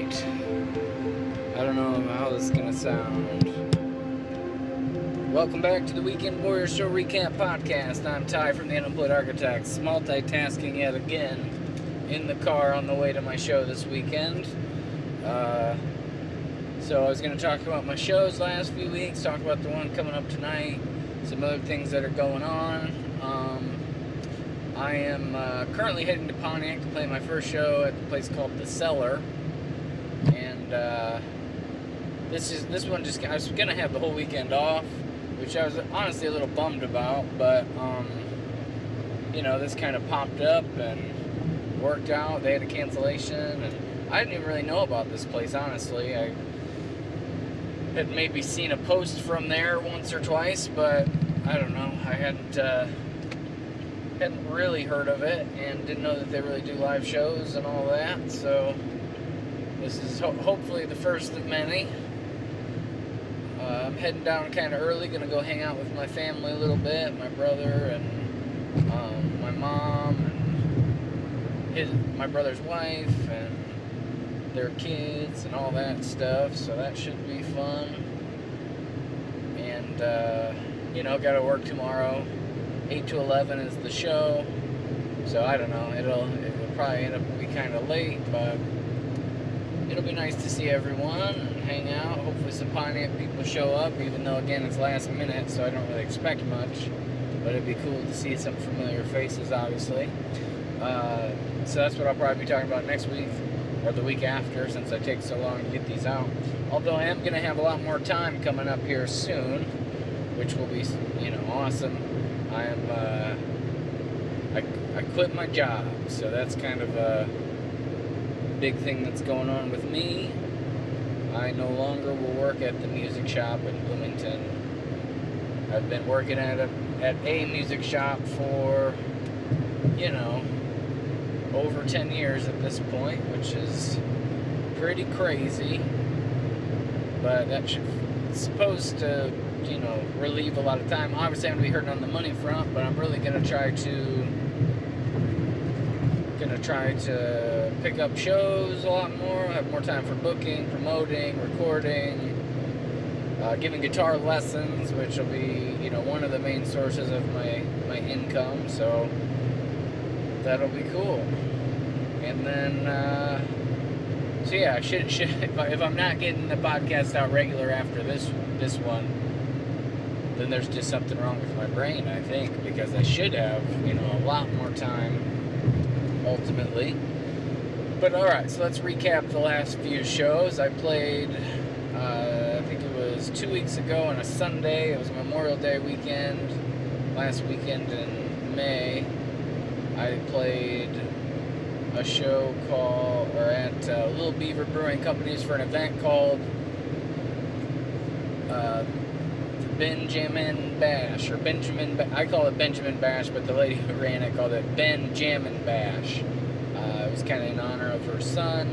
Alright. I don't know how this is going to sound. Welcome back to the Weekend Warrior Show Recap Podcast. I'm Ty from the Unemployed Architects, multitasking yet again in the car on the way to my show this weekend. So I was going to talk about my shows last few weeks, talk about the one coming up tonight, some other things that are going on. I am currently heading to Pontiac to play my first show at the place called the Cellar, and this one I was gonna have the whole weekend off, which I was honestly a little bummed about, but this kind of popped up and worked out. They had a cancellation, and I didn't even really know about this place, honestly. I had maybe seen a post from there once or twice, but I don't know. I hadn't really heard of it and didn't know that they really do live shows and all that. So this is hopefully the first of many. I'm heading down kind of early. Gonna go hang out with my family a little bit. My brother and my mom and my brother's wife and their kids and all that stuff. So that should be fun. And gotta work tomorrow. 8 to 11 is the show, so I don't know, it'll probably end up be kind of late, but it'll be nice to see everyone and hang out. Hopefully some Pontiac people show up, even though, again, it's last minute, so I don't really expect much, but it'd be cool to see some familiar faces, obviously. So that's what I'll probably be talking about next week, or the week after, since I take so long to get these out. Although I am going to have a lot more time coming up here soon, which will be, awesome. I quit my job, so that's kind of a big thing that's going on with me. I no longer will work at the music shop in Bloomington. I've been working at a music shop for, over 10 years at this point, which is pretty crazy, but that's supposed to relieve a lot of time. Obviously, I'm going to be hurting on the money front, but I'm really going to try to pick up shows a lot more, have more time for booking, promoting, recording, giving guitar lessons, which will be, one of the main sources of my income, so that'll be cool. And then, if I'm not getting the podcast out regular after this one, then there's just something wrong with my brain, I think, because I should have, a lot more time, ultimately. But alright, so let's recap the last few shows. I played, I think it was 2 weeks ago on a Sunday. It was Memorial Day weekend, last weekend in May. I played a show at Little Beaver Brewing Companies for an event called BenJammin Bash, or I call it BenJammin Bash, but the lady who ran it called it BenJammin Bash. It was kind of in honor of her son,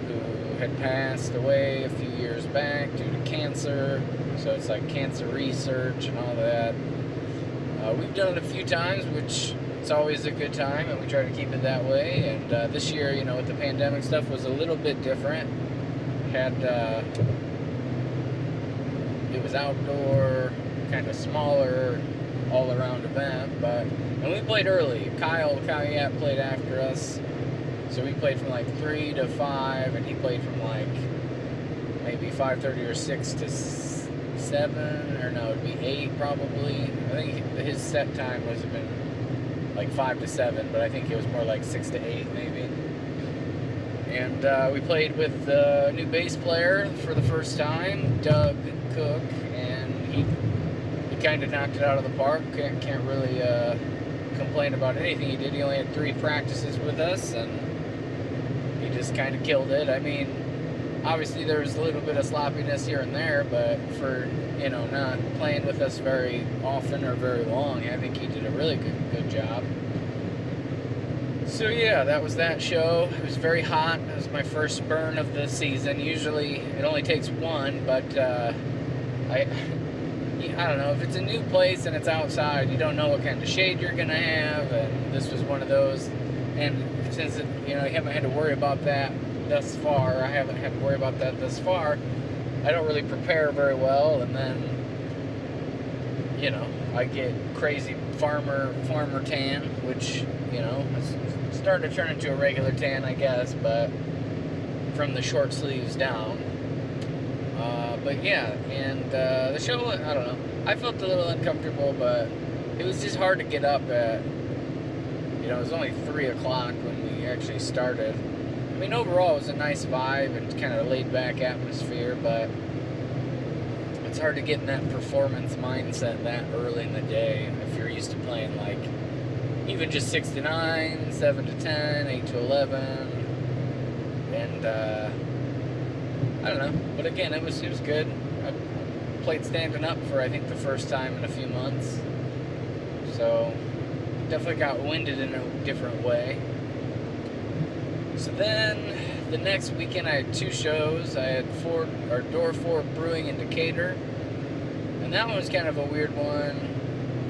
who had passed away a few years back due to cancer, so it's like cancer research and all that. We've done it a few times, which it's always a good time, and we try to keep it that way, and this year, with the pandemic stuff, was a little bit different. It was outdoor, kind of smaller, all-around event, and we played early. Kyle Caillat played after us, so we played from like 3 to 5, and he played from like maybe 5:30 or 6 to 7, or no, it'd be 8 probably. I think his set time would have been like 5 to 7, but I think it was more like 6 to 8 maybe. And we played with the new bass player for the first time, Doug Cook, and he kind of knocked it out of the park. Can't really complain about anything he did. He only had 3 practices with us, and he just kind of killed it. I mean, obviously there was a little bit of sloppiness here and there, but for not playing with us very often or very long, I think he did a really good job. So yeah, that was that show. It was very hot. It was my first burn of the season. Usually it only takes one, but I don't know, if it's a new place and it's outside, you don't know what kind of shade you're going to have, and this was one of those, and since, you haven't had to worry about that thus far. I haven't had to worry about that thus far. I don't really prepare very well, and then, you know, I get crazy farmer tan, which, you know, it's starting to turn into a regular tan, I guess, but from the short sleeves down. But yeah, and the show, I don't know, I felt a little uncomfortable, but it was just hard to get up at, you know, it was only 3 o'clock when we actually started. I mean, overall, it was a nice vibe and kind of laid-back atmosphere, but it's hard to get in that performance mindset that early in the day if you're used to playing, like, even just 6 to 9, 7 to 10, 8 to 11, and, I don't know, but again, it was good. I played standing up for, I think, the first time in a few months, so definitely got winded in a different way. So then, the next weekend I had 2 shows. I had Door 4 Brewing in Decatur, and that one was kind of a weird one.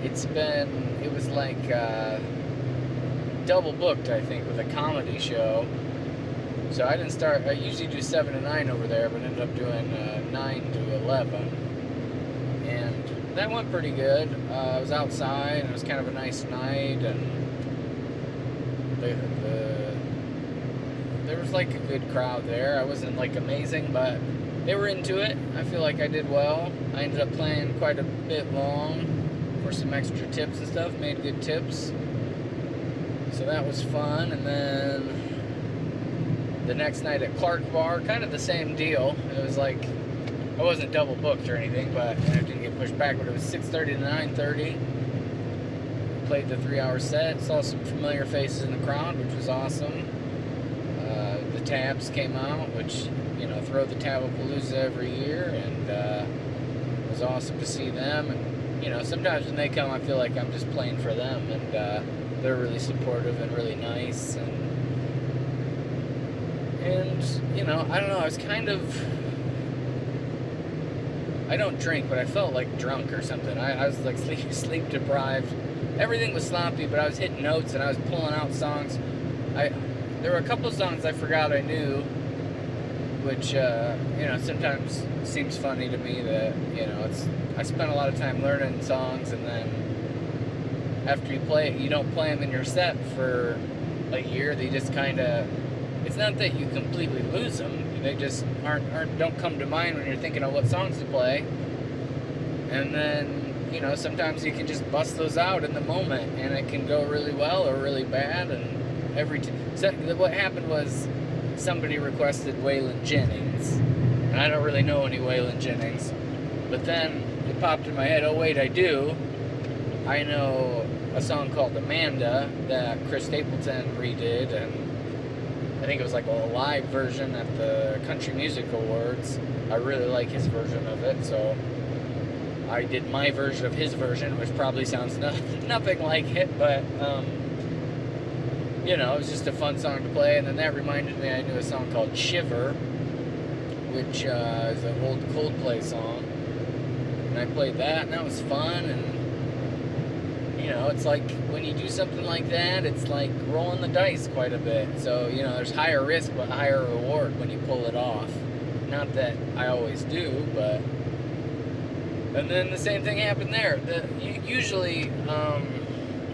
It was like double booked, I think, with a comedy show. So I usually do 7 to 9 over there, but ended up doing 9 to 11. And that went pretty good. I was outside, and it was kind of a nice night, and there was like a good crowd there. I wasn't like amazing, but they were into it. I feel like I did well. I ended up playing quite a bit long for some extra tips and stuff, made good tips. So that was fun. And then the next night at Clark Bar, kind of the same deal. It was like, I wasn't double booked or anything, but I didn't get pushed back, but it was 6:30 to 9:30. Played the 3-hour set, saw some familiar faces in the crowd, which was awesome. The Tabs came out, which, you know, throw the Tabapalooza every year, and it was awesome to see them. And, you know, sometimes when they come, I feel like I'm just playing for them, and they're really supportive and really nice. And you know, I don't know, I was kind of, I don't drink, but I felt like drunk or something. I was like sleep deprived. Everything was sloppy, but I was hitting notes and I was pulling out songs. There were a couple of songs I forgot I knew, which, you know, sometimes seems funny to me that, you know, I spent a lot of time learning songs, and then after you play it, you don't play them in your set for a year. They just kind of, it's not that you completely lose them. They just don't come to mind when you're thinking of what songs to play. And then, you know, sometimes you can just bust those out in the moment, and it can go really well or really bad. And so what happened was somebody requested Waylon Jennings, and I don't really know any Waylon Jennings, but then it popped in my head, oh wait, I do. I know a song called Amanda that Chris Stapleton redid, and I think it was like a live version at the Country Music Awards. I really like his version of it, so I did my version of his version, which probably sounds nothing like it, but you know, it was just a fun song to play. And then that reminded me I knew a song called Shiver, which is an old Coldplay song, and I played that, and that was fun. And you know, it's like when you do something like that, it's like rolling the dice quite a bit. So, you know, there's higher risk but higher reward when you pull it off. Not that I always do, but... And then the same thing happened there. Usually,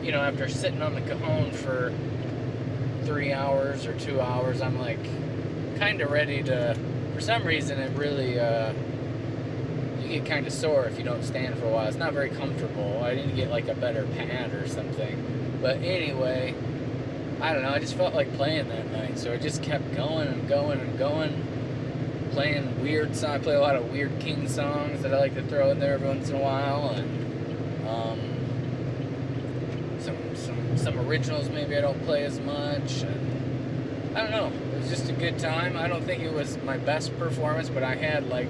you know, after sitting on the cajon for 3 hours or 2 hours, I'm like kind of ready to... For some reason, it really... you get kind of sore if you don't stand for a while. It's not very comfortable. I need to get like a better pad or something. But anyway, I don't know. I just felt like playing that night, so I just kept going and going and going. Playing weird songs. I play a lot of Weird King songs that I like to throw in there every once in a while, and some originals maybe I don't play as much. And I don't know. It was just a good time. I don't think it was my best performance, but I had like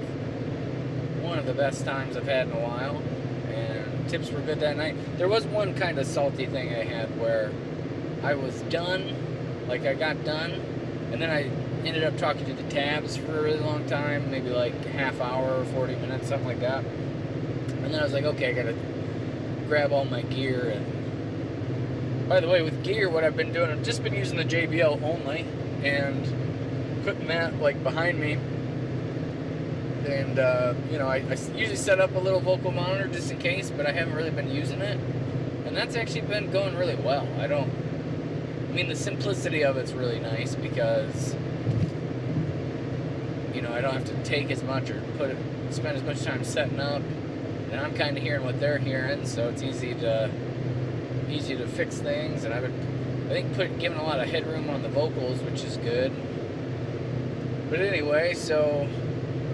one of the best times I've had in a while, and tips were good that night. There was one kind of salty thing I had where I was done, like I got done, and then I ended up talking to the Tabs for a really long time, maybe like a half hour or 40 minutes, something like that. And then I was like, okay, I gotta grab all my gear. And by the way, with gear, what I've been doing, I've just been using the JBL only, and putting that like behind me. And, you know, I usually set up a little vocal monitor just in case, but I haven't really been using it. And that's actually been going really well. I mean, the simplicity of it's really nice because, you know, I don't have to take as much or spend as much time setting up. And I'm kind of hearing what they're hearing, so it's easy to fix things. And I think giving a lot of headroom on the vocals, which is good. But anyway, so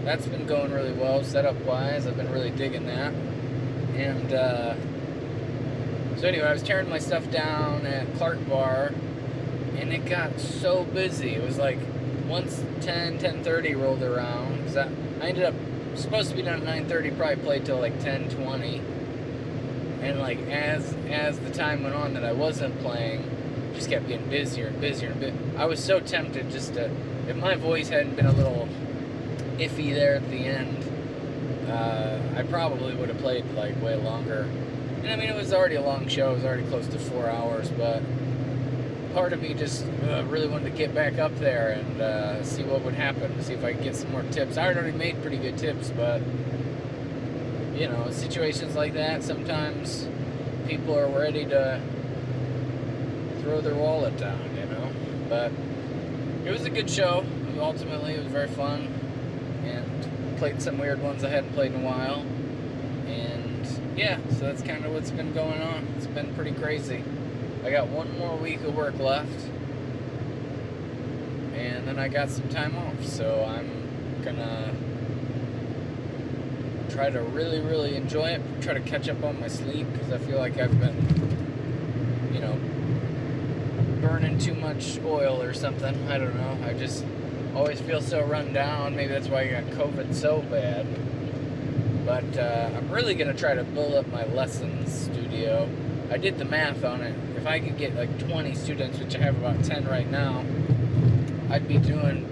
that's been going really well setup-wise. I've been really digging that. And so anyway, I was tearing my stuff down at Clark Bar, and it got so busy. It was like once 10:30 rolled around, because I ended up supposed to be done at 9:30, probably played till like 10:20. And like as the time went on that I wasn't playing, just kept getting busier and busier and I was so tempted just to, if my voice hadn't been a little iffy there at the end, I probably would have played like way longer. And I mean, it was already a long show. It was already close to 4 hours, but part of me just really wanted to get back up there and see what would happen, see if I could get some more tips. I had already made pretty good tips, but you know, situations like that, sometimes people are ready to throw their wallet down, you know. But it was a good show. Ultimately, it was very fun, and played some weird ones I hadn't played in a while. And yeah, so that's kind of what's been going on. It's been pretty crazy. I got one more week of work left, and then I got some time off, so I'm gonna try to really, really enjoy it, try to catch up on my sleep, because I feel like I've been, you know, burning too much oil or something. I don't know. I just always feel so run down. Maybe that's why I got COVID so bad. But I'm really going to try to build up my lessons studio. I did the math on it. If I could get like 20 students, which I have about 10 right now, I'd be doing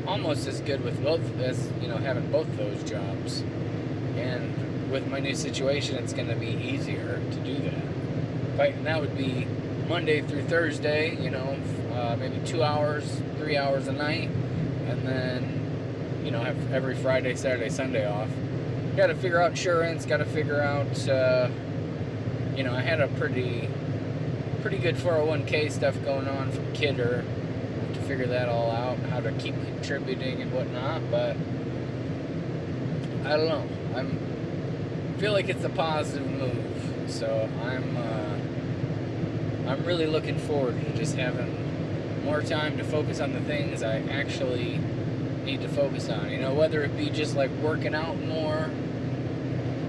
almost as good with both as, you know, having both those jobs. And with my new situation, it's going to be easier to do that. And that would be Monday through Thursday, you know, maybe 2 hours, 3 hours a night, and then, you know, have every Friday, Saturday, Sunday off. Got to figure out insurance, got to figure out, you know, I had a pretty good 401k stuff going on from Kidder. To figure that all out, how to keep contributing and whatnot, but I don't know. I feel like it's a positive move, so I'm really looking forward to just having more time to focus on the things I actually need to focus on. You know, whether it be just like working out more,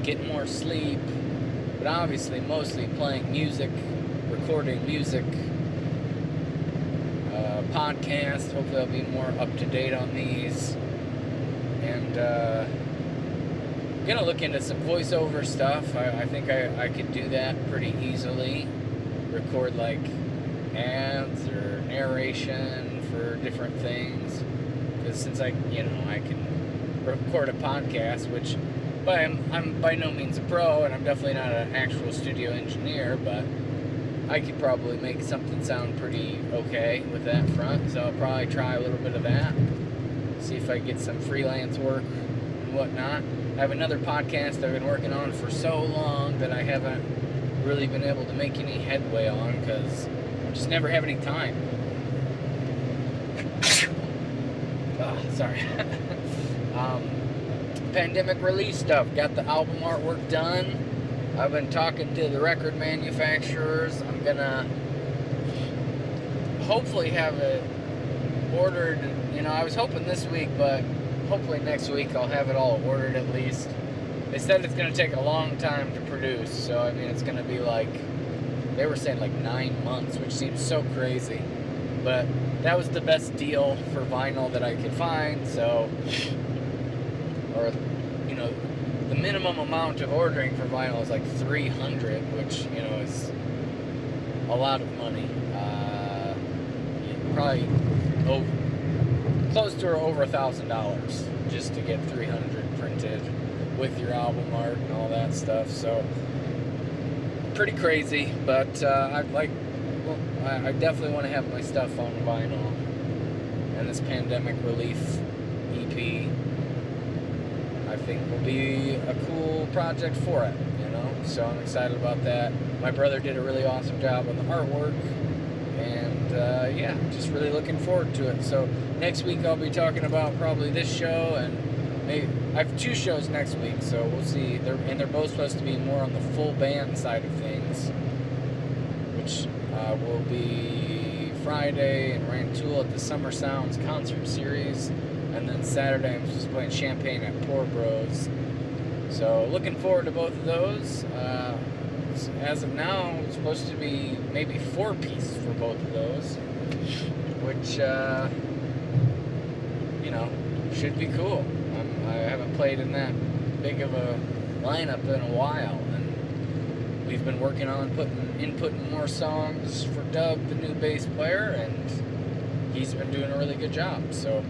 getting more sleep, but obviously mostly playing music, recording music, podcasts. Hopefully I'll be more up to date on these, and I'm gonna look into some voiceover stuff. I think I could do that pretty easily. Record like ads or narration for different things, because since I can record a podcast, which I'm by no means a pro, and I'm definitely not an actual studio engineer, but I could probably make something sound pretty okay with that front, so I'll probably try a little bit of that, see if I get some freelance work and whatnot. I have another podcast I've been working on for so long that I haven't really been able to make any headway on, because I just never have any time. Oh, sorry. Pandemic release stuff. Got the album artwork done. I've been talking to the record manufacturers. I'm gonna hopefully have it ordered. You know, I was hoping this week, but hopefully next week I'll have it all ordered at least. They said it's gonna take a long time to produce, so I mean it's gonna be like, they were saying like 9 months, which seems so crazy. But that was the best deal for vinyl that I could find, so, or, you know, the minimum amount of ordering for vinyl is like $300, which, you know, is a lot of money. Probably close to or over $1,000 just to get 300 printed with your album art and all that stuff. So pretty crazy, but I definitely want to have my stuff on vinyl. and this pandemic relief EP, I think will be a cool project for it, you know? So I'm excited about that. My brother did a really awesome job on the artwork, and yeah, just really looking forward to it. So next week I'll be talking about probably this show, and maybe I have 2 shows next week, so we'll see. They're both supposed to be more on the full band side of things, which will be Friday in Rantoul at the Summer Sounds concert series, and then Saturday I'm just playing Champaign at Poor Bros. So looking forward to both of those. As of now, it's supposed to be maybe 4 pieces for both of those, which you know, should be cool. I haven't played in that big of a lineup in a while, and we've been working on inputting more songs for Doug, the new bass player, and he's been doing a really good job. So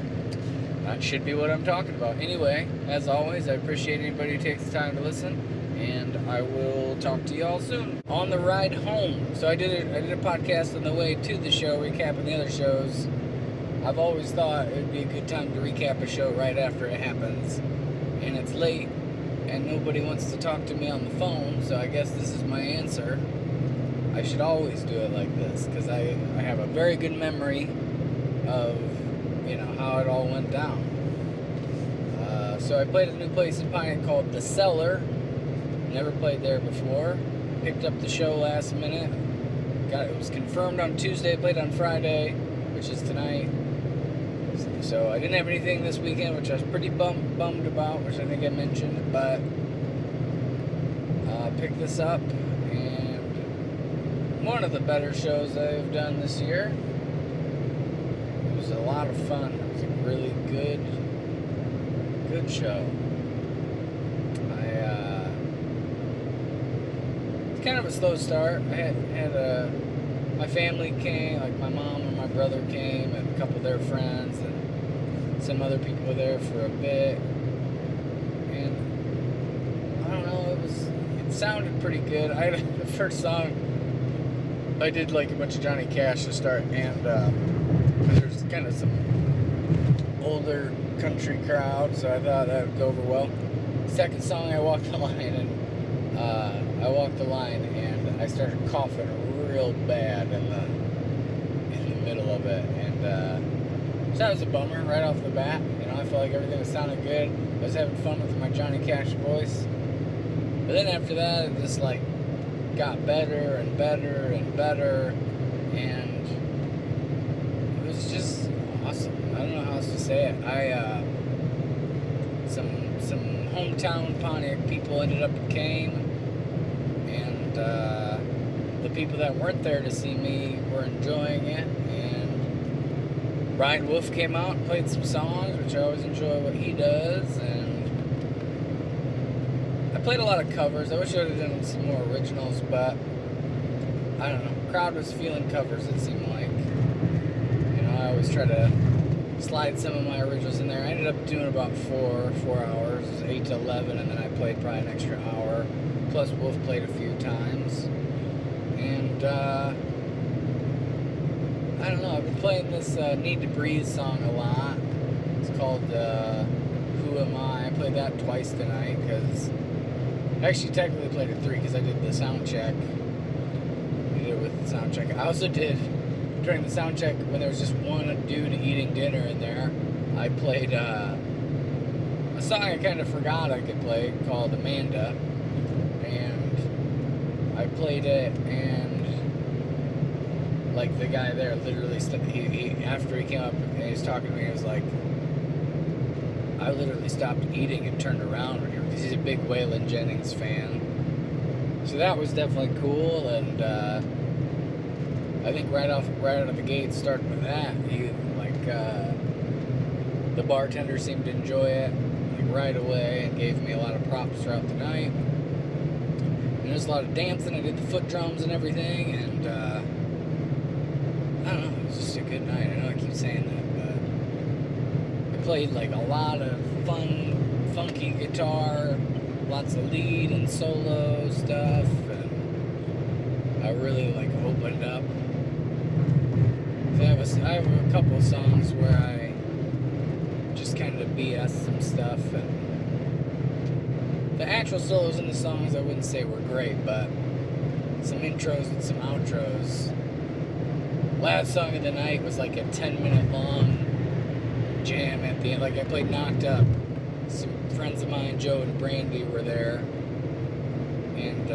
that should be what I'm talking about. Anyway, as always, I appreciate anybody who takes the time to listen, and I will talk to y'all soon. On the ride home, so I did a podcast on the way to the show, recapping the other shows. I've always thought it would be a good time to recap a show right after it happens, and it's late, and nobody wants to talk to me on the phone, so I guess this is my answer. I should always do it like this, because I have a very good memory of, you know, how it all went down. So I played at a new place in Pontiac called the Cellar. Never played there before. Picked up the show last minute. It was confirmed on Tuesday. Played on Friday, which is tonight. So I didn't have anything this weekend, which I was pretty bummed about, which I think I mentioned. But picked this up, and one of the better shows I've done this year. It was a lot of fun. It was a really good show. It's kind of a slow start. I had my family came, like my mom and my brother came, and a couple of their friends, and some other people were there for a bit. And I don't know, it sounded pretty good. I had the first song, I did like a bunch of Johnny Cash to start, and there's kind of some older country crowd, so I thought that would go over well. Second song, I walked the line, and I started coughing real bad in the middle of it, and so that was a bummer right off the bat. You know, I felt like everything was sounding good. I was having fun with my Johnny Cash voice, but then after that, it just like got better and better and better, and it was just awesome. I don't know how else to say it. Some hometown Pontiac people ended up came, and the people that weren't there to see me were enjoying it. And Brian Wolf came out and played some songs, which I always enjoy what he does. And I played a lot of covers. I wish I would have done some more originals, but I don't know. The crowd was feeling covers, it seemed like. You know, I always try to slide some of my originals in there. I ended up doing about 4 hours, 8 to 11, and then I played probably an extra hour. Plus Wolf played a few times. And I don't know, I've been playing this Need to Breathe song a lot. It's called Who Am I? I played that twice tonight, because I actually technically played it 3 because I did the sound check. I did it with the sound check. I also did, during the sound check, when there was just one dude eating dinner in there, I played a song I kind of forgot I could play called Amanda. And I played it, and like the guy there literally, he after he came up and he was talking to me, he was like, I literally stopped eating and turned around because he's a big Waylon Jennings fan. So that was definitely cool, and I think right out of the gate, starting with that, the bartender seemed to enjoy it like right away and gave me a lot of props throughout the night. And there was a lot of dancing. I did the foot drums and everything, and I don't know, it was just a good night. I know I keep saying that, but I played like a lot of fun, funky guitar, lots of lead and solo stuff, and I really like opened up. I I have a couple of songs where I just kind of BS some stuff, and the actual solos in the songs I wouldn't say were great, but some intros and some outros. Last song of the night was like a 10-minute long jam at the end. Like I played Knocked Up. Some friends of mine, Joe and Brandy, were there, and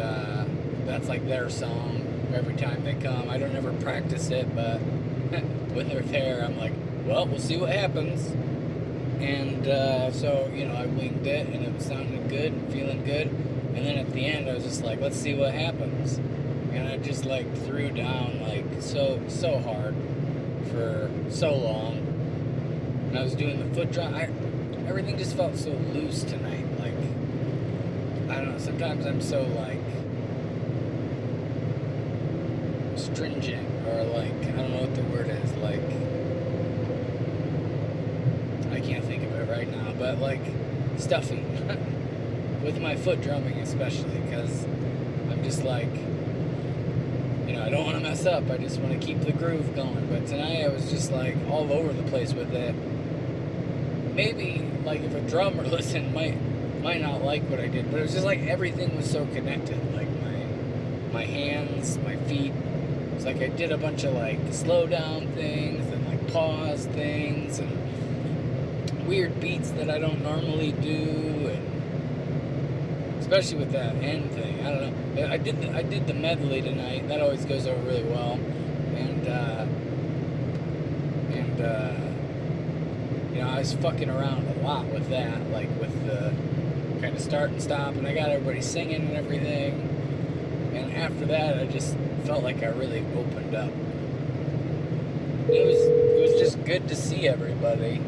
that's like their song every time they come. I don't ever practice it, but when they're there, I'm like, well, we'll see what happens. And so, you know, I winged it, and it was sounding good and feeling good. And then at the end, I was just like, let's see what happens. And I just like threw down like so hard for so long. And I was doing the foot drop. Everything just felt so loose tonight. Like, I don't know, sometimes I'm so like stringent, or like, I don't know what the word is, like, I can't think of it right now, but like stuffy with my foot drumming, especially because I'm just like, you know, I don't want to mess up. I just want to keep the groove going. But tonight I was just like all over the place with it. Maybe like if a drummer listened might not like what I did, but it was just like everything was so connected. Like my hands, my feet. It's like I did a bunch of like slow down things and like pause things and weird beats that I don't normally do, and especially with that end thing. I don't know. I did the medley tonight. That always goes over really well, and you know, I was fucking around a lot with that, like with the kind of start and stop, and I got everybody singing and everything. And after that, I just felt like I really opened up. It was just good to see everybody.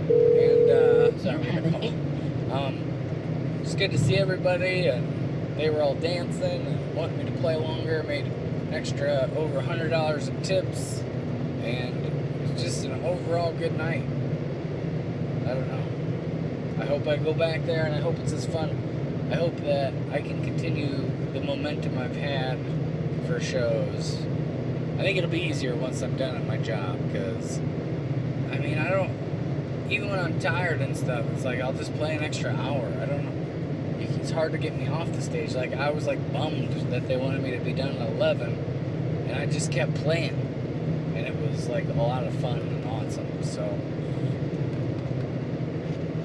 And sorry, I'm gonna call. It's good to see everybody, and they were all dancing and wanted me to play longer. Made an extra over $100 in tips, and it was just an overall good night. I don't know. I hope I go back there, and I hope it's as fun. I hope that I can continue the momentum I've had for shows. I think it'll be easier once I'm done at my job, because I mean, I don't. Even when I'm tired and stuff, it's like I'll just play an extra hour. I don't know. It's hard to get me off the stage. Like, I was like bummed that they wanted me to be done at 11, and I just kept playing, and it was like a lot of fun and awesome. So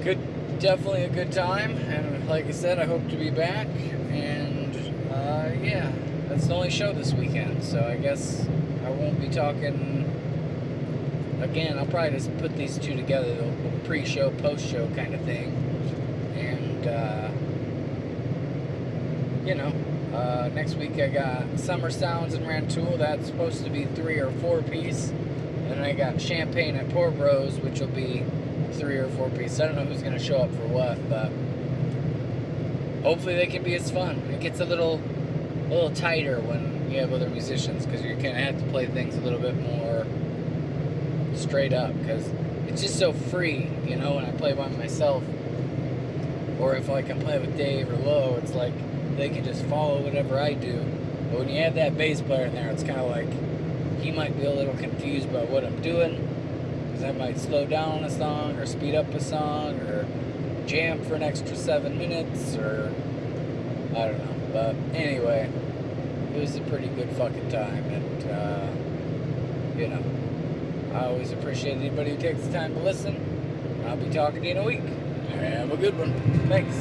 good, definitely a good time. And like I said, I hope to be back. And yeah, that's the only show this weekend. So I guess I won't be talking. Again, I'll probably just put these two together, the pre-show, post-show kind of thing. And, you know, next week I got Summer Sounds in Rantoul. That's supposed to be 3 or 4 piece. And I got Champaign at Poor Bros, which will be 3 or 4 piece. I don't know who's going to show up for what, but hopefully they can be as fun. It gets a little tighter when you have other musicians, because you're going to have to play things a little bit more straight up, because it's just so free, you know, when I play by myself, or if like I'm playing with Dave or Lo, it's like they can just follow whatever I do. But when you have that bass player in there, it's kind of like he might be a little confused by what I'm doing, because I might slow down a song or speed up a song or jam for an extra 7 minutes, or I don't know. But anyway, it was a pretty good fucking time, and you know, I always appreciate anybody who takes the time to listen. I'll be talking to you in a week. Have a good one. Thanks.